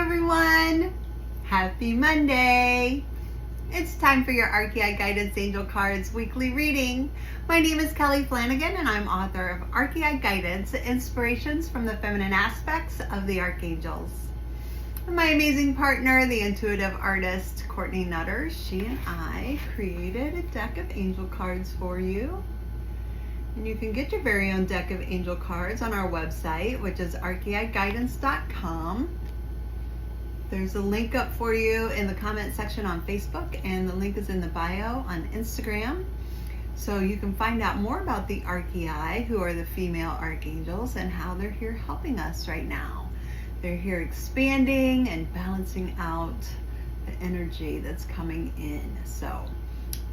everyone! Happy Monday! It's time for your Archeia Guidance Angel Cards weekly reading. My name is Kelly Flanagan and I'm author of Archeia Guidance, Inspirations from the Feminine Aspects of the Archangels. My amazing partner, the intuitive artist, Courtney Nutter, she and I created a deck of angel cards for you. And you can get your very own deck of angel cards on our website, which is archeiguidance.com. There's a link up for you in the comment section on Facebook, and the link is in the bio on Instagram. So you can find out more about the Archeiai, who are the female archangels, and how they're here helping us right now. They're here expanding and balancing out the energy that's coming in. So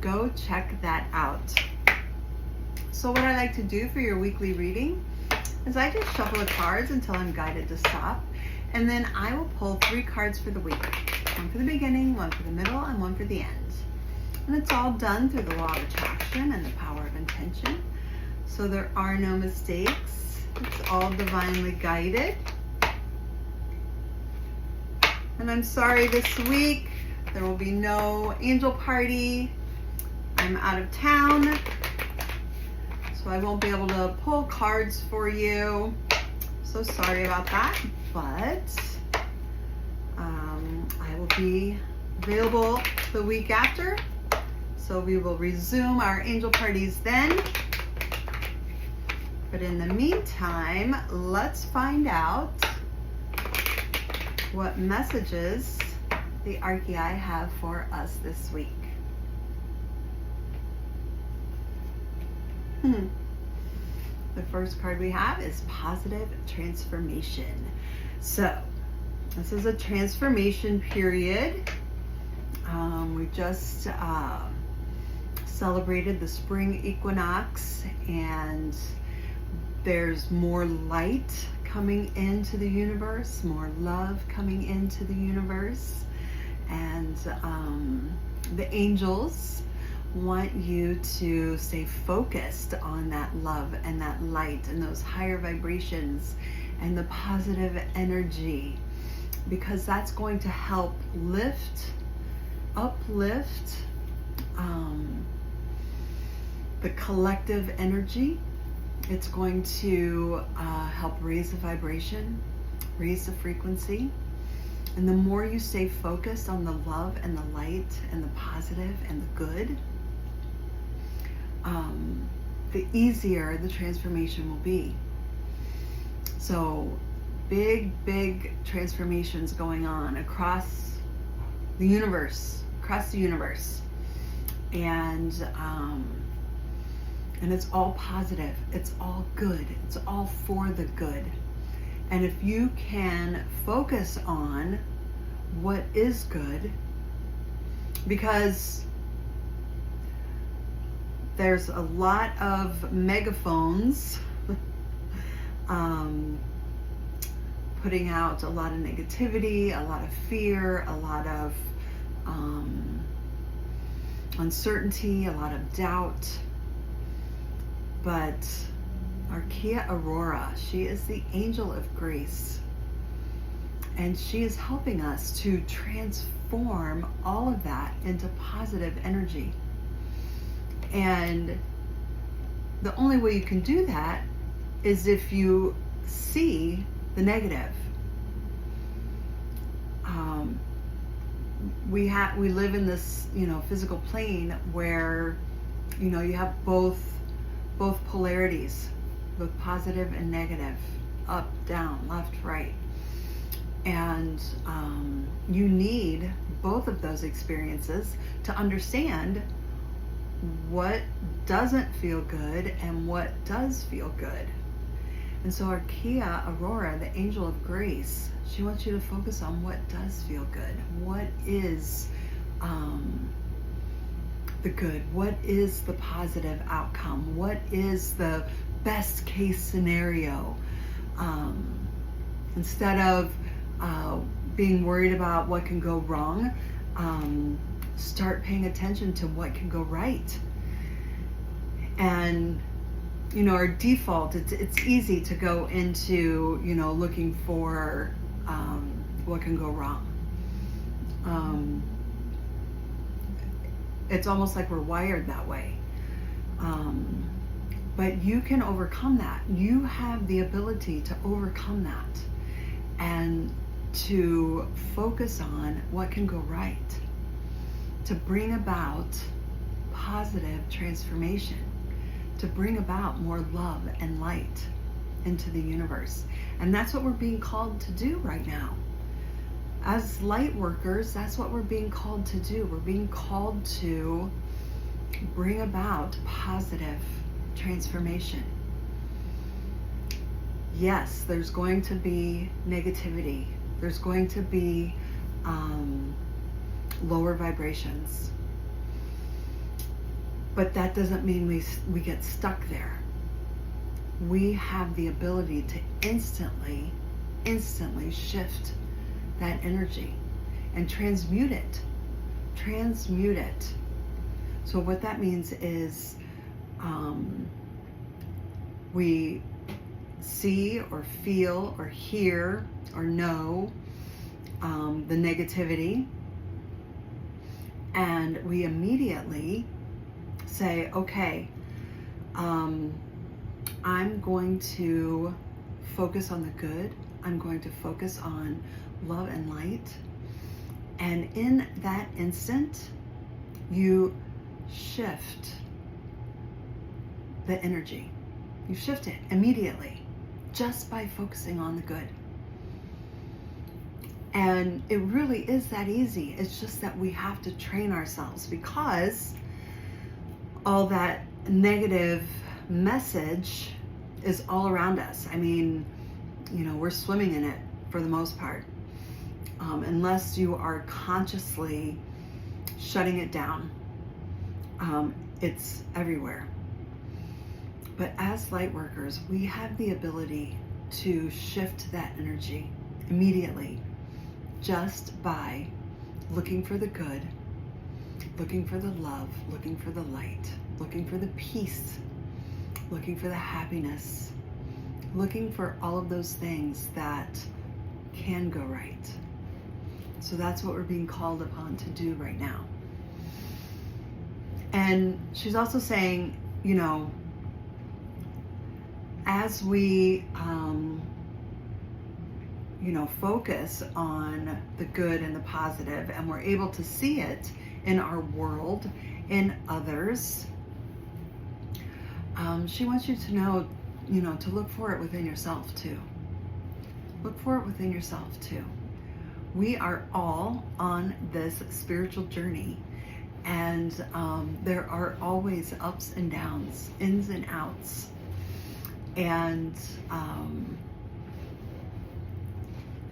go check that out. So what I like to do for your weekly reading is I just shuffle the cards until I'm guided to stop. And then I will pull 3 cards for the week. One for the beginning, one for the middle, and one for the end. And it's all done through the law of attraction and the power of intention. So there are no mistakes. It's all divinely guided. And I'm sorry this week, there will be no angel party. I'm out of town, so I won't be able to pull cards for you. So sorry about that, but I will be available the week after. So we will resume our angel parties then. But in the meantime, let's find out what messages the Archeia have for us this week. The first card we have is positive transformation. So this is a transformation period. We just celebrated the spring equinox, and there's more light coming into the universe, more love coming into the universe, and the angels want you to stay focused on that love and that light and those higher vibrations and the positive energy, because that's going to help uplift the collective energy. It's going to help raise the vibration, raise the frequency. And the more you stay focused on the love and the light and the positive and the good, the easier the transformation will be. So big transformations going on across the universe, and it's all positive, it's all good, it's all for the good. And if you can focus on what is good, because there's a lot of megaphones putting out a lot of negativity, a lot of fear, a lot of uncertainty, a lot of doubt. But Archeia Aurora, she is the angel of grace, and she is helping us to transform all of that into positive energy. And the only way you can do that is if you see the negative. We live in this, physical plane where, you have both polarities, both positive and negative, up, down, left, right. And you need both of those experiences to understand what doesn't feel good and what does feel good. And so Archeia Aurora, the angel of grace, she wants you to focus on what does feel good. What is the good? What is the positive outcome? What is the best case scenario? Instead of being worried about what can go wrong, start paying attention to what can go right. And our default, it's easy to go into looking for what can go wrong. It's almost like we're wired that way. But you can overcome that. You have the ability to overcome that and to focus on what can go right, to bring about positive transformation, to bring about more love and light into the universe. And that's what we're being called to do right now. As light workers, that's what we're being called to do. We're being called to bring about positive transformation. Yes, there's going to be negativity. There's going to be lower vibrations. But that doesn't mean we get stuck there. We have the ability to instantly shift that energy and transmute it. So what that means is we see or feel or hear or know the negativity, and we immediately say, okay, I'm going to focus on the good. I'm going to focus on love and light. And in that instant, you shift the energy. You shift it immediately just by focusing on the good. And it really is that easy. It's just that we have to train ourselves, because all that negative message is all around us. I mean, we're swimming in it for the most part. Unless you are consciously shutting it down, it's everywhere. But as light workers, we have the ability to shift that energy immediately just by looking for the good, looking for the love, looking for the light, looking for the peace, looking for the happiness, looking for all of those things that can go right. So that's what we're being called upon to do right now. And she's also saying, as we, focus on the good and the positive, and we're able to see it in our world, in others, she wants you to know, to look for it within yourself too. Look for it within yourself too. We are all on this spiritual journey, and there are always ups and downs, ins and outs. And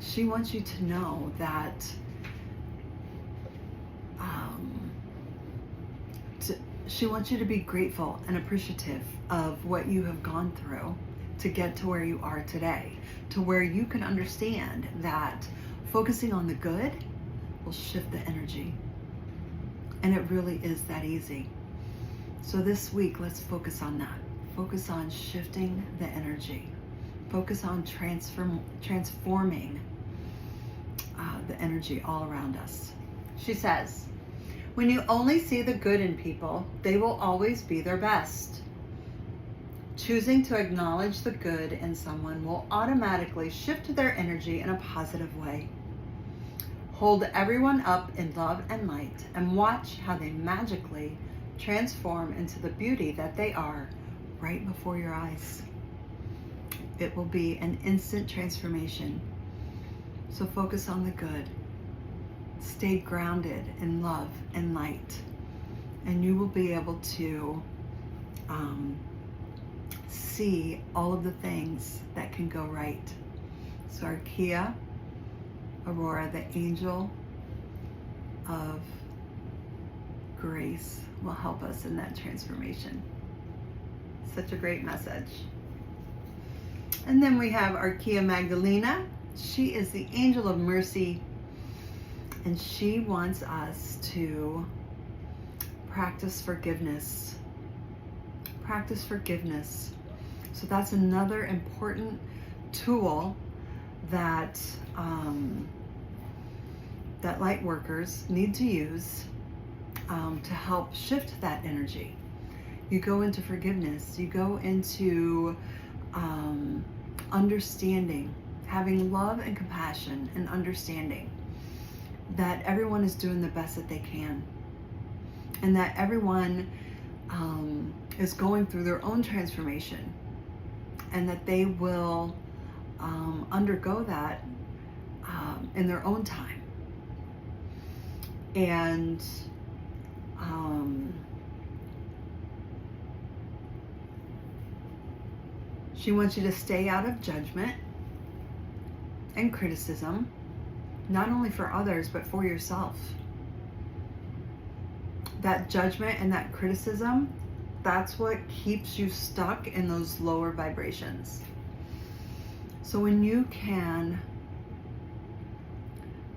she wants you to know that she wants you to be grateful and appreciative of what you have gone through to get to where you are today, to where you can understand that focusing on the good will shift the energy. And it really is that easy. So this week, let's focus on that. Focus on shifting the energy. Focus on transforming the energy all around us. She says, when you only see the good in people, they will always be their best. Choosing to acknowledge the good in someone will automatically shift their energy in a positive way. Hold everyone up in love and light, and watch how they magically transform into the beauty that they are right before your eyes. It will be an instant transformation. So focus on the good. Stay grounded in love and light, and you will be able to see all of the things that can go right. So Archeia Aurora, the Angel of Grace, will help us in that transformation. Such a great message. And then we have Archeia Magdalena. She is the Angel of Mercy, and she wants us to practice forgiveness. Practice forgiveness. So that's another important tool that that light workers need to use to help shift that energy. You go into forgiveness, you go into understanding, having love and compassion and understanding that everyone is doing the best that they can, and that everyone is going through their own transformation, and that they will undergo that in their own time. And she wants you to stay out of judgment and criticism, not only for others, but for yourself. That judgment and that criticism, that's what keeps you stuck in those lower vibrations. So when you can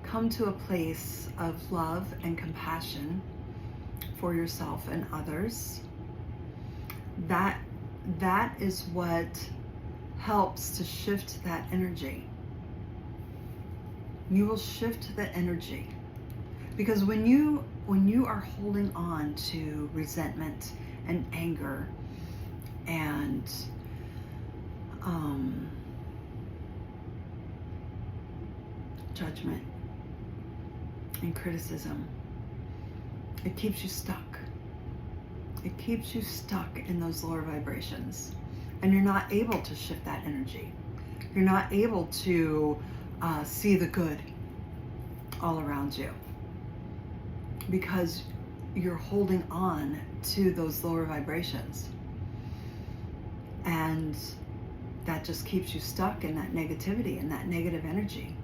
come to a place of love and compassion for yourself and others, that is what helps to shift that energy. You will shift the energy, because when you are holding on to resentment and anger and judgment and criticism, it keeps you stuck. It keeps you stuck in those lower vibrations, and you're not able to shift that energy. You're not able to see the good all around you, because you're holding on to those lower vibrations, and that just keeps you stuck in that negativity and that negative energy.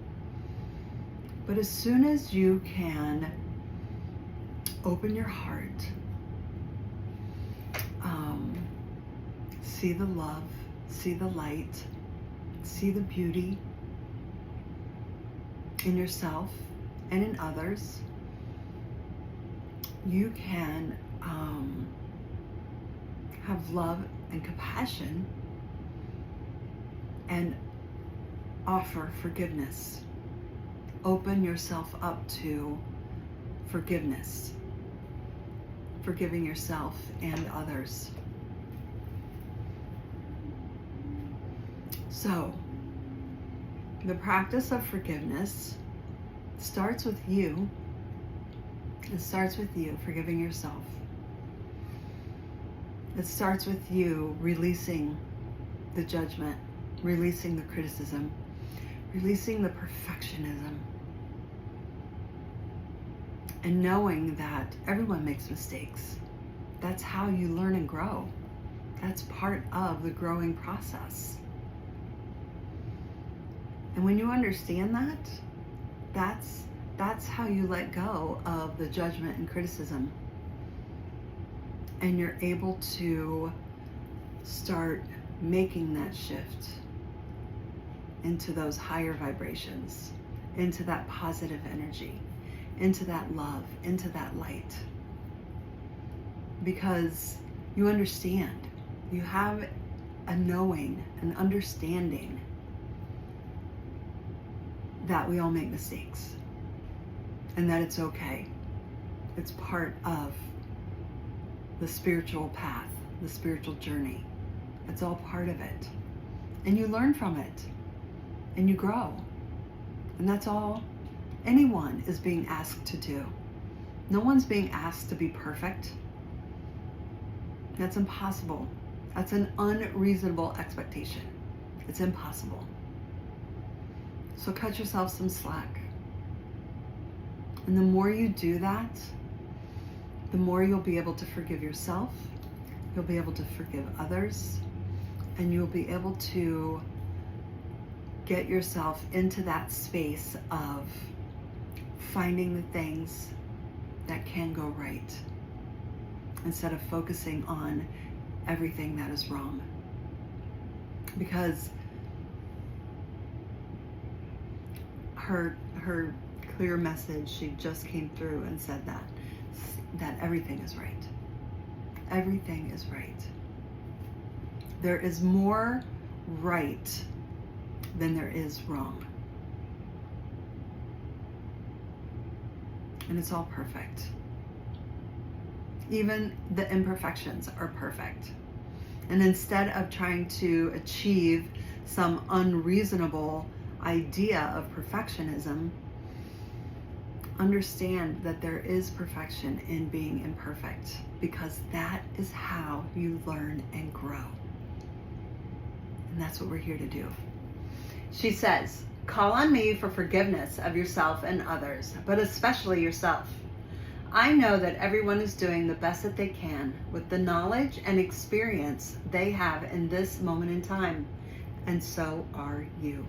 But as soon as you can open your heart, see the love, see the light, see the beauty in yourself and in others, you can have love and compassion and offer forgiveness. Open yourself up to forgiveness, forgiving yourself and others. So, the practice of forgiveness starts with you. It starts with you forgiving yourself. It starts with you releasing the judgment, releasing the criticism, releasing the perfectionism, and knowing that everyone makes mistakes. That's how you learn and grow. That's part of the growing process. And when you understand that, that's how you let go of the judgment and criticism. And you're able to start making that shift into those higher vibrations, into that positive energy, into that love, into that light. Because you understand, you have a knowing, an understanding that we all make mistakes and that it's okay. It's part of the spiritual path, the spiritual journey. It's all part of it. And you learn from it and you grow. And that's all anyone is being asked to do. No one's being asked to be perfect. That's impossible. That's an unreasonable expectation. It's impossible. So cut yourself some slack. And the more you do that, the more you'll be able to forgive yourself, you'll be able to forgive others, and you'll be able to get yourself into that space of finding the things that can go right, instead of focusing on everything that is wrong. Because her clear message, she just came through and said that everything is right. Everything is right. There is more right than there is wrong. And it's all perfect. Even the imperfections are perfect. And instead of trying to achieve some unreasonable idea of perfectionism, understand that there is perfection in being imperfect, because that is how you learn and grow. And that's what we're here to do. She says, call on me for forgiveness of yourself and others, but especially yourself. I know that everyone is doing the best that they can with the knowledge and experience they have in this moment in time, and so are you.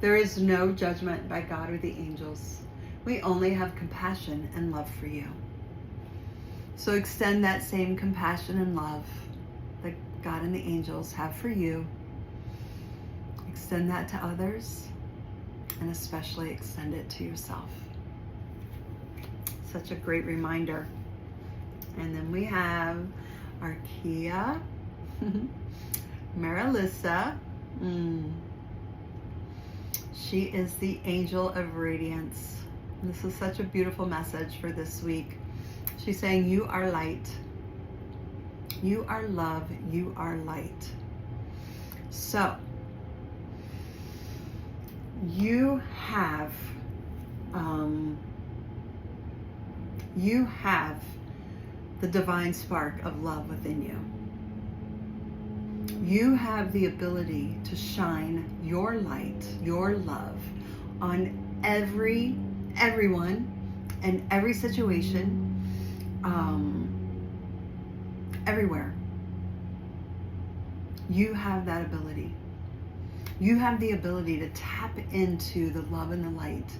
There is no judgment by God or the angels. We only have compassion and love for you. So extend that same compassion and love that God and the angels have for you. Extend that to others, and especially extend it to yourself. Such a great reminder. And then we have Archeia Maryllisa. She is the Angel of Radiance. This is such a beautiful message for this week. She's saying, you are light. You are love. You are light. So, you have the divine spark of love within you. You have the ability to shine your light, your love on everyone and every situation, everywhere. You have that ability. You have the ability to tap into the love and the light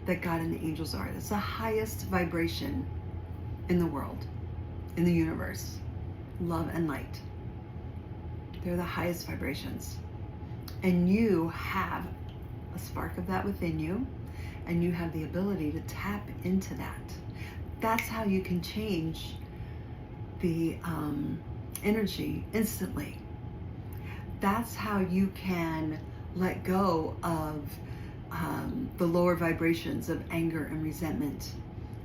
that God and the angels are. That's the highest vibration in the world, in the universe. Love and light. They're the highest vibrations. And you have a spark of that within you, and you have the ability to tap into that. That's how you can change the energy instantly. That's how you can let go of the lower vibrations of anger and resentment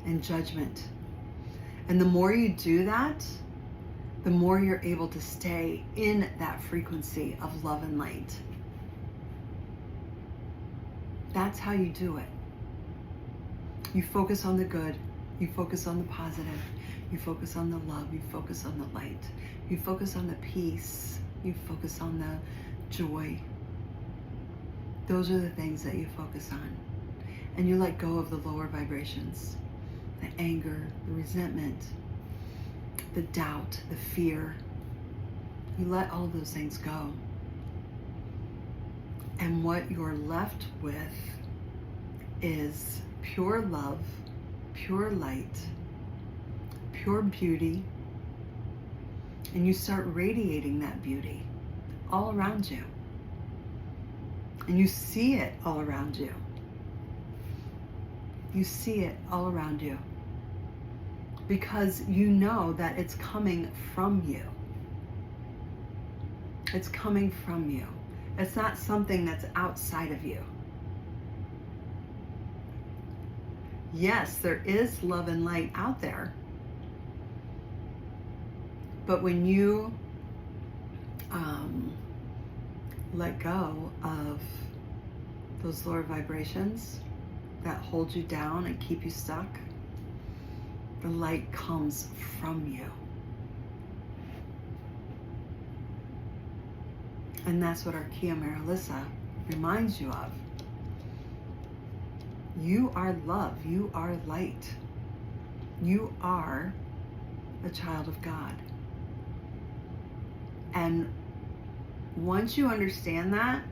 and judgment. And the more you do that, the more you're able to stay in that frequency of love and light. That's how you do it. You focus on the good. You focus on the positive. You focus on the love. You focus on the light. You focus on the peace. You focus on the joy. Those are the things that you focus on. And you let go of the lower vibrations, the anger, the resentment, the doubt, the fear. You let all those things go. And what you're left with is pure love, pure light, pure beauty. And you start radiating that beauty all around you. And you see it all around you. You see it all around you. Because you know that it's coming from you. It's coming from you. It's not something that's outside of you. Yes, there is love and light out there. But when you let go of those lower vibrations that hold you down and keep you stuck, the light comes from you. And that's what Archeia Maryllisa reminds you of. You are love. You are light. You are a child of God. And once you understand that,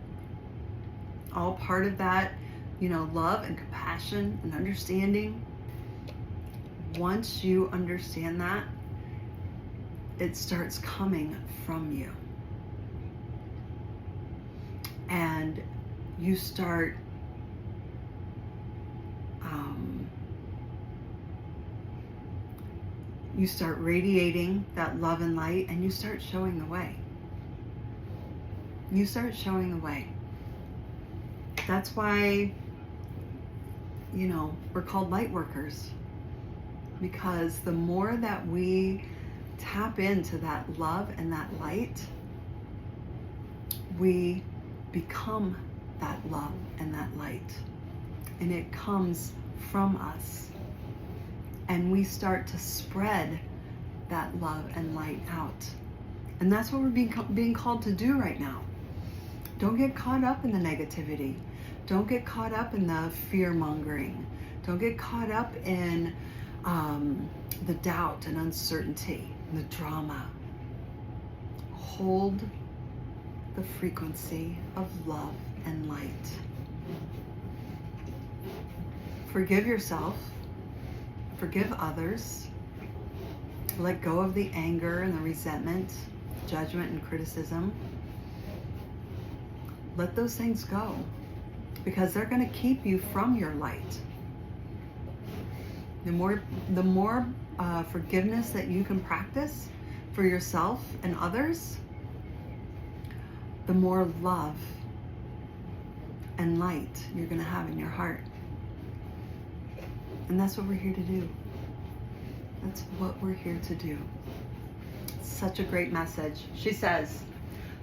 all part of that, love and compassion and understanding, once you understand that, it starts coming from you. And you start radiating that love and light, and you start showing the way. You start showing the way. That's why we're called light workers, because the more that we tap into that love and that light, we become that love and that light, and it comes from us, and we start to spread that love and light out. And that's what we're being called to do right now. Don't get caught up in the negativity. Don't get caught up in the fear mongering. Don't get caught up in the doubt and uncertainty and the drama. Hold the frequency of love and light. Forgive yourself. Forgive others. Let go of the anger and the resentment, judgment and criticism. Let those things go, because they're going to keep you from your light. The more forgiveness that you can practice for yourself and others, the more love and light you're going to have in your heart. And that's what we're here to do. That's what we're here to do. Such a great message. She says,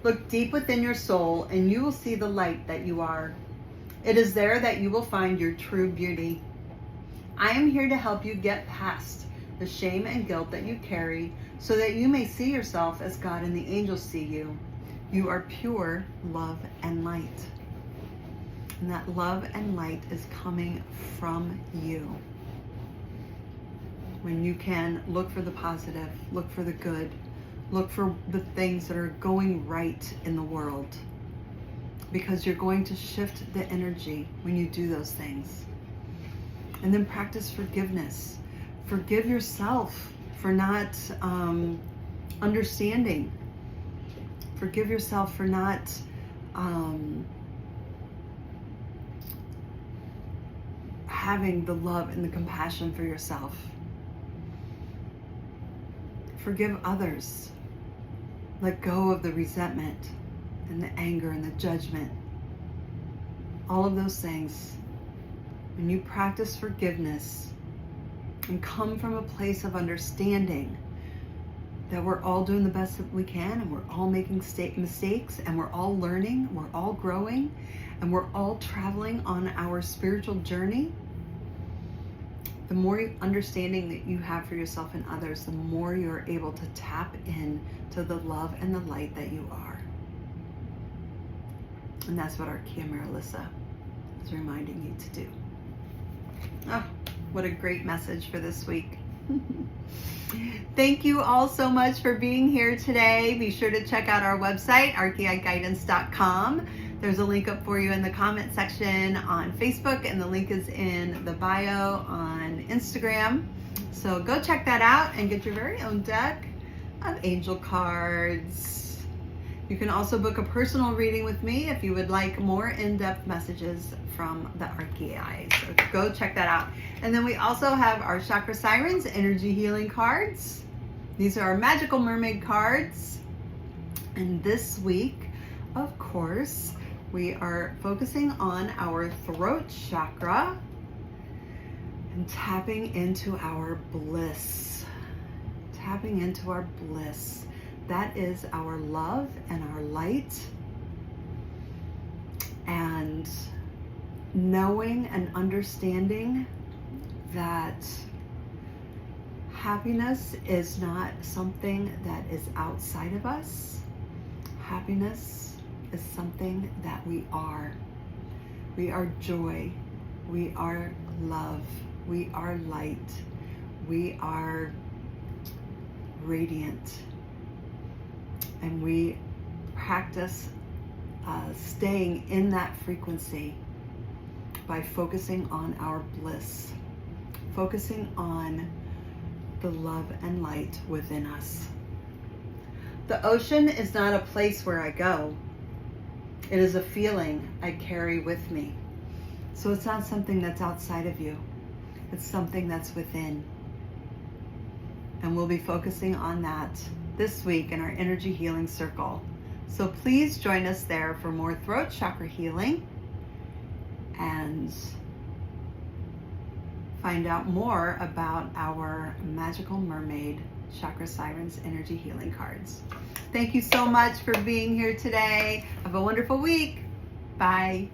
look deep within your soul and you will see the light that you are. It is there that you will find your true beauty. I am here to help you get past the shame and guilt that you carry so that you may see yourself as God and the angels see you. You are pure love and light. And that love and light is coming from you. When you can look for the positive, look for the good, look for the things that are going right in the world, because you're going to shift the energy when you do those things. And then practice forgiveness. Forgive yourself for not understanding. Forgive yourself for not having the love and the compassion for yourself. Forgive others. Let go of the resentment and the anger and the judgment. All of those things. When you practice forgiveness and come from a place of understanding that we're all doing the best that we can, and we're all making mistakes, and we're all learning, we're all growing, and we're all traveling on our spiritual journey, the more understanding that you have for yourself and others, the more you're able to tap in to the love and the light that you are. And that's what Archeia Maryllisa is reminding you to do. Oh, what a great message for this week. Thank you all so much for being here today. Be sure to check out our website, archeaiguidance.com. There's a link up for you in the comment section on Facebook, and the link is in the bio on Instagram. So go check that out and get your very own deck of angel cards. You can also book a personal reading with me if you would like more in-depth messages from the Archeiai. So go check that out. And then we also have our Chakra Sirens energy healing cards. These are our magical mermaid cards. And this week, of course, we are focusing on our throat chakra and tapping into our bliss. Tapping into our bliss. That is our love and our light. And knowing and understanding that happiness is not something that is outside of us. Happiness is something that we are. We are joy. We are love. We are light. We are radiant. And we practice staying in that frequency by focusing on our bliss, focusing on the love and light within us. The ocean is not a place where I go. It is a feeling I carry with me. So it's not something that's outside of you. It's something that's within. And we'll be focusing on that this week in our energy healing circle. So please join us there for more throat chakra healing. And find out more about our Magical Mermaid Chakra Sirens Energy Healing cards. Thank you so much for being here today. Have a wonderful week. Bye.